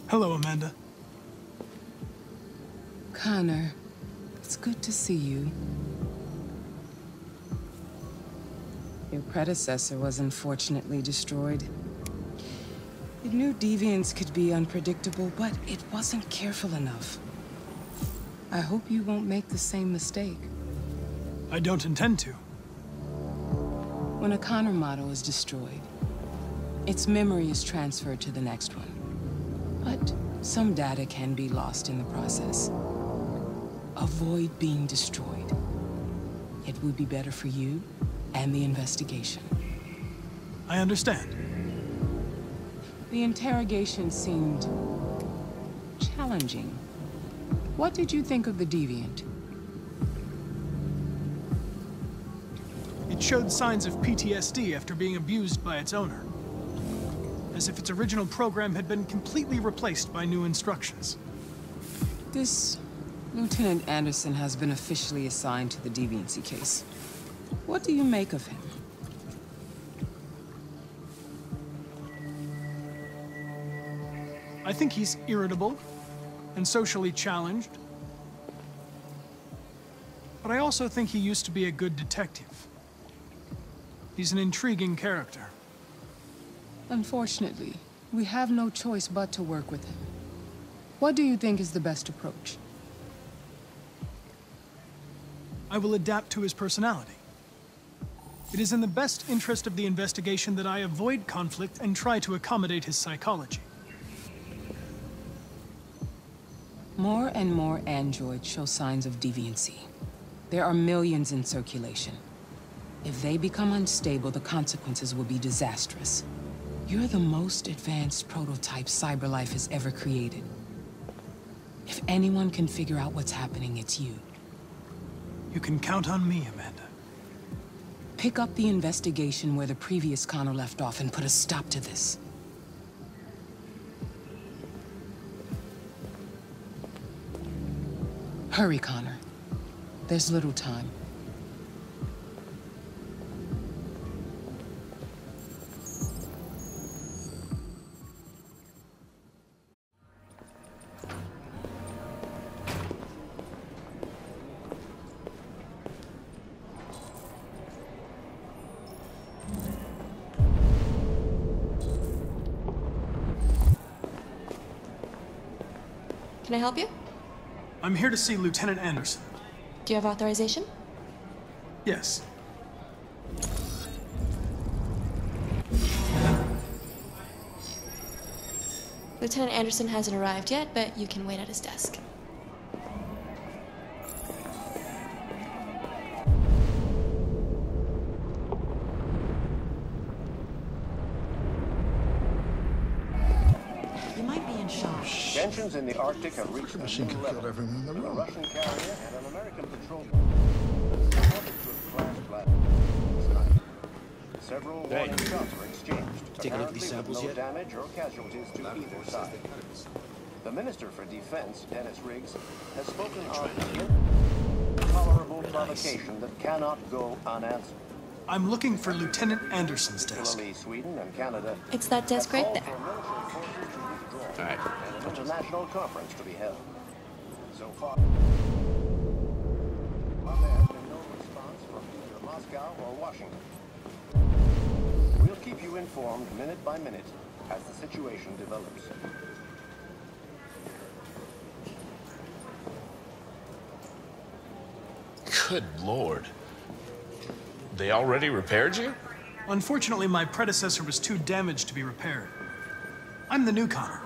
Hello, Amanda. Connor, it's good to see you. Your predecessor was unfortunately destroyed. It knew deviants could be unpredictable, but it wasn't careful enough. I hope you won't make the same mistake. I don't intend to. When a Connor model is destroyed, its memory is transferred to the next one. But some data can be lost in the process. Avoid being destroyed. It would be better for you and the investigation. I understand. The interrogation seemed challenging. What did you think of the Deviant? It showed signs of PTSD after being abused by its owner. As if its original program had been completely replaced by new instructions. This Lieutenant Anderson has been officially assigned to the Deviancy case. What do you make of him? I think he's irritable and socially challenged. But I also think he used to be a good detective. He's an intriguing character. Unfortunately, we have no choice but to work with him. What do you think is the best approach? I will adapt to his personality. It is in the best interest of the investigation that I avoid conflict and try to accommodate his psychology. More and more androids show signs of deviancy. There are millions in circulation. If they become unstable, the consequences will be disastrous. You're the most advanced prototype CyberLife has ever created. If anyone can figure out what's happening, it's you. You can count on me, Amanda. Pick up the investigation where the previous Connor left off and put a stop to this. Hurry, Connor. There's little time. Can I help you? I'm here to see Lieutenant Anderson. Do you have authorization? Yes. Lieutenant Anderson hasn't arrived yet, but you can wait at his desk. You might be in shock. Tensions in the Arctic have reached a Machine new can level. kill everyone in the A room. Russian carrier and an American patrol boat reported to have flashed black tonight. Several warning shots were exchanged. Take a look at these apparently samples with no yet? damage or casualties to either side. The Minister for Defense, Dennis Riggs, has spoken on intolerable provocation that cannot go unanswered. I'm looking for Lieutenant Anderson's desk. Similarly, Sweden and Canada It's that desk have right called there. for military forces to withdraw All right. and an international conference to be held. So far, there has been no response from either Moscow or Washington. We'll keep you informed minute by minute as the situation develops. Good Lord. They already repaired you? Unfortunately, my predecessor was too damaged to be repaired. I'm the new Connor.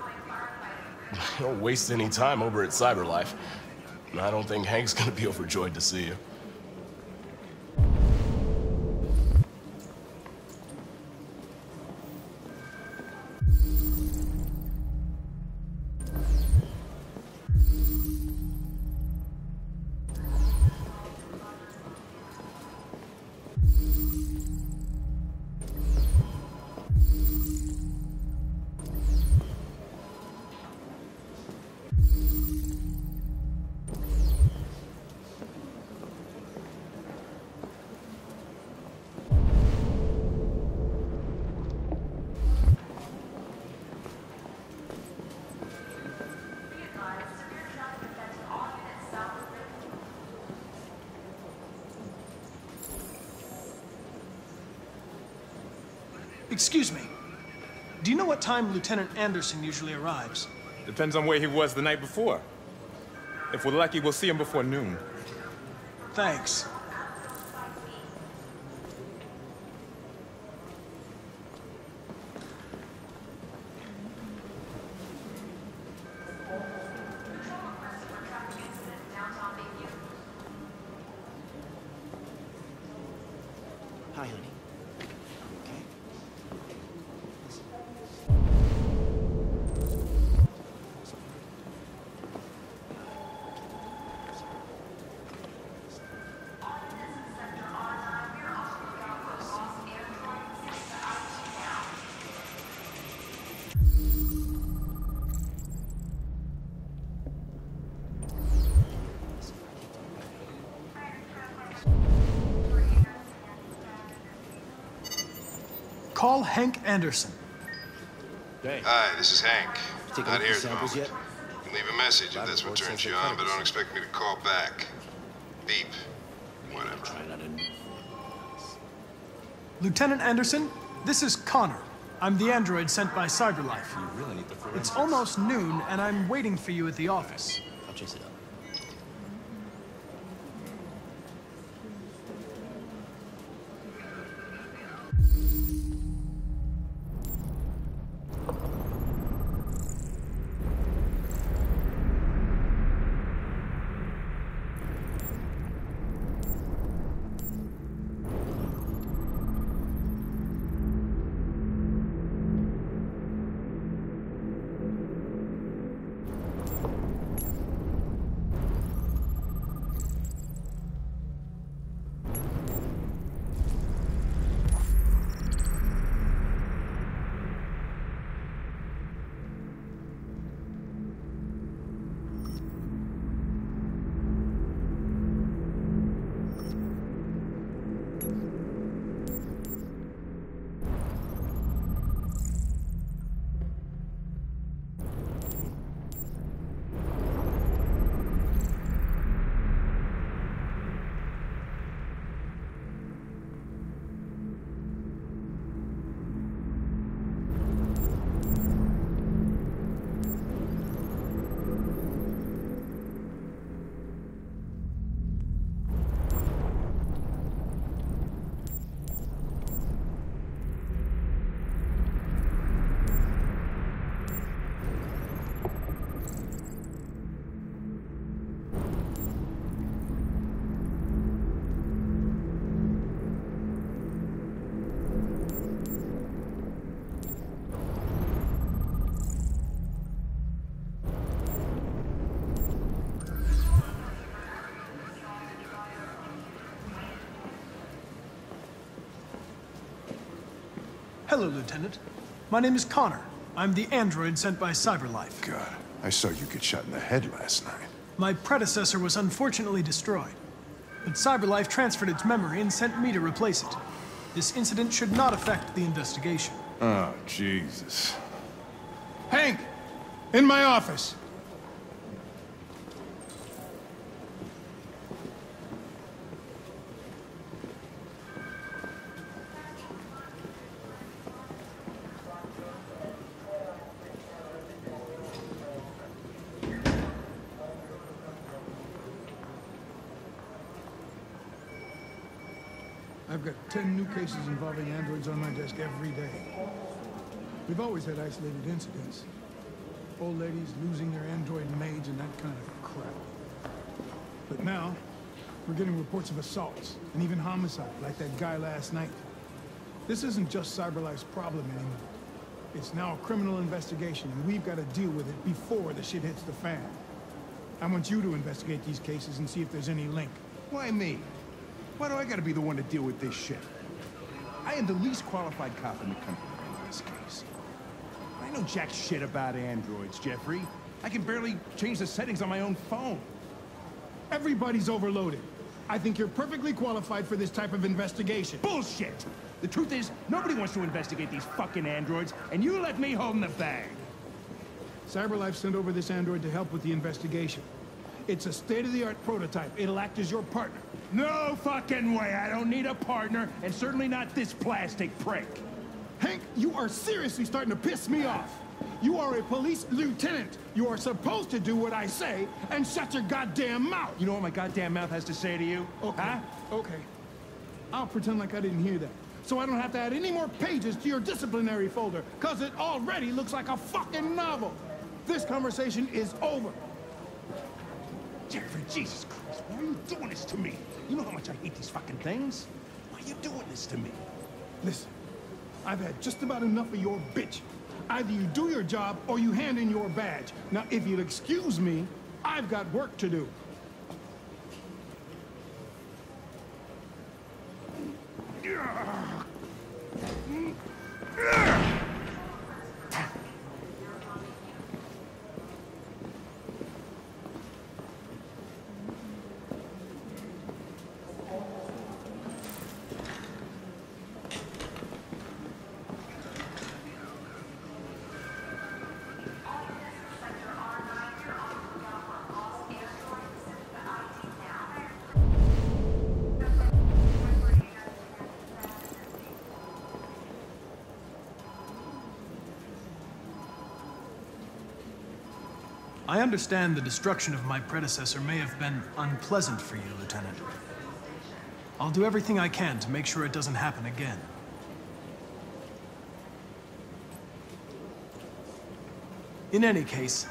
Don't waste any time over at CyberLife. I don't think Hank's gonna be overjoyed to see you. Excuse me. Do you know what time Lieutenant Anderson usually arrives? Depends on where he was the night before. If we're lucky, we'll see him before noon. Thanks. Hi, honey. Okay. Call Hank Anderson. Hi, this is Hank. Taking Not any here at the samples moment. yet? You can leave a message if that's what turns you on, but don't expect me to call back. Beep. Whatever. Try not to... Lieutenant Anderson, this is Connor. I'm the android sent by CyberLife. You really need the forensics. It's almost noon, and I'm waiting for you at the office. I'll chase it up. Hello, Lieutenant. My name is Connor. I'm the android sent by CyberLife. God, I saw you get shot in the head last night. My predecessor was unfortunately destroyed, but CyberLife transferred its memory and sent me to replace it. This incident should not affect the investigation. Oh, Jesus. Hank! In my office! I've got 10 new cases involving androids on my desk every day. We've always had isolated incidents. Old ladies losing their android maids and that kind of crap. But now, we're getting reports of assaults, and even homicide, like that guy last night. This isn't just CyberLife's problem anymore. It's now a criminal investigation, and we've got to deal with it before the shit hits the fan. I want you to investigate these cases and see if there's any link. Why me? Why do I gotta be the one to deal with this shit? I am the least qualified cop in the country in this case. I know jack shit about androids, Jeffrey. I can barely change the settings on my own phone. Everybody's overloaded. I think you're perfectly qualified for this type of investigation. Bullshit! The truth is, nobody wants to investigate these fucking androids, and you let me hold the bag. CyberLife sent over this android to help with the investigation. It's a state-of-the-art prototype. It'll act as your partner. No fucking way! I don't need a partner, and certainly not this plastic prick. Hank, you are seriously starting to piss me off. You are a police lieutenant. You are supposed to do what I say and shut your goddamn mouth. You know what my goddamn mouth has to say to you? Okay, huh? okay. I'll pretend like I didn't hear that. So I don't have to add any more pages to your disciplinary folder, because it already looks like a fucking novel. This conversation is over. Jeffrey, Jesus Christ, why are you doing this to me? You know how much I hate these fucking things? Why are you doing this to me? Listen, I've had just about enough of your bitch. Either you do your job or you hand in your badge. Now, if you'll excuse me, I've got work to do. I understand the destruction of my predecessor may have been unpleasant for you, Lieutenant. I'll do everything I can to make sure it doesn't happen again. In any case,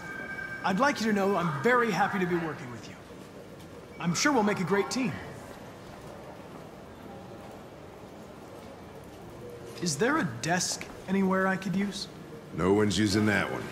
I'd like you to know I'm very happy to be working with you. I'm sure we'll make a great team. Is there a desk anywhere I could use? No one's using that one.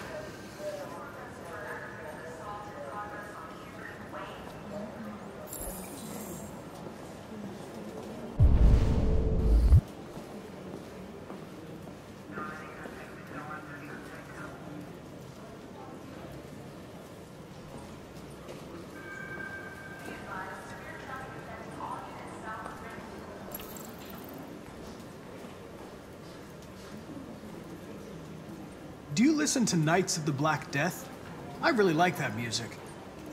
Do you listen to Knights of the Black Death? I really like that music.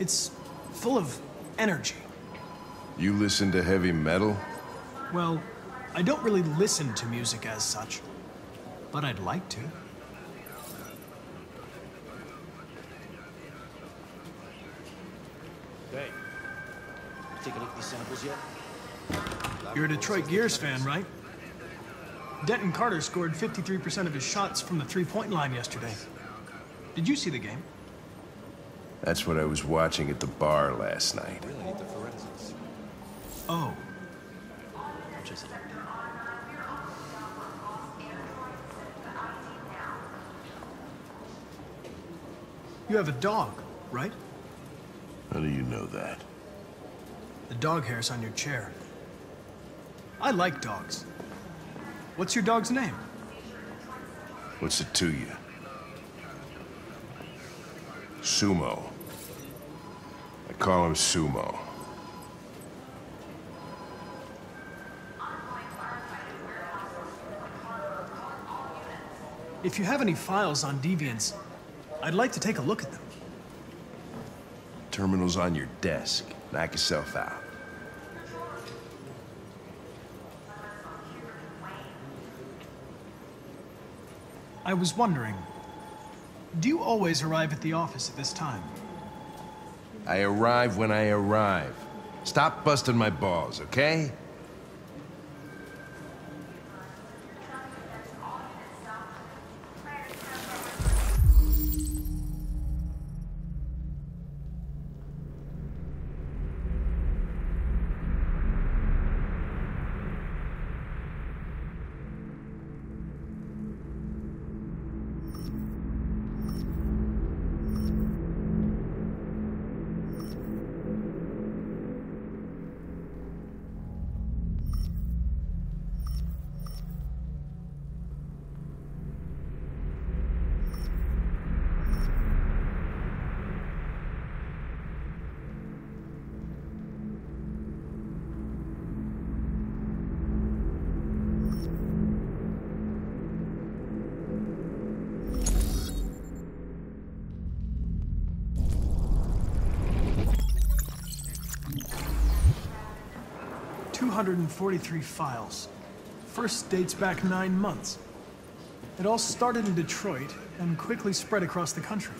It's full of energy. You listen to heavy metal? Well, I don't really listen to music as such, but I'd like to. Hey, take a look at these samples yet? You're a Detroit Gears fan, right? Denton Carter scored 53% of his shots from the three-point line yesterday. Did you see the game? That's what I was watching at the bar last night. Really need the forensics. Oh. I'll chase it up. You have a dog, right? How do you know that? The dog hair's on your chair. I like dogs. What's your dog's name? What's it to you? Sumo. I call him Sumo. If you have any files on Deviants, I'd like to take a look at them. Terminal's on your desk. Knock yourself out. I was wondering, do you always arrive at the office at this time? I arrive when I arrive. Stop busting my balls, okay? .243 files. First dates back 9 months. It all started in Detroit and quickly spread across the country.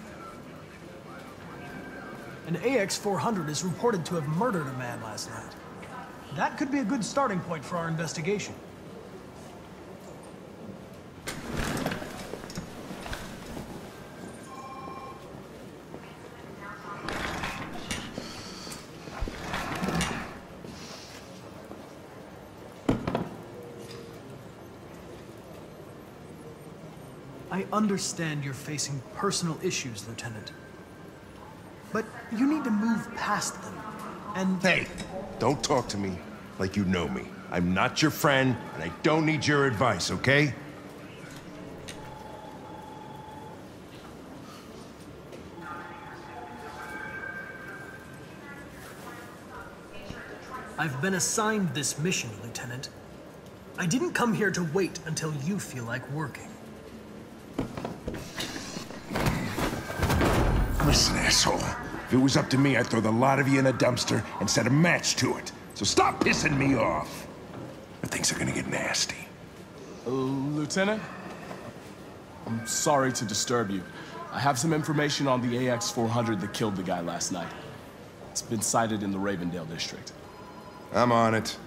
An AX-400 is reported to have murdered a man last night. That could be a good starting point for our investigation. I understand you're facing personal issues, Lieutenant. But you need to move past them, and... Hey, don't talk to me like you know me. I'm not your friend, and I don't need your advice, okay? I've been assigned this mission, Lieutenant. I didn't come here to wait until you feel like working. Listen, asshole. If it was up to me, I'd throw the lot of you in a dumpster and set a match to it. So stop pissing me off. Or things are gonna get nasty. Lieutenant? I'm sorry to disturb you. I have some information on the AX-400 that killed the guy last night. It's been sighted in the Ravendale district. I'm on it.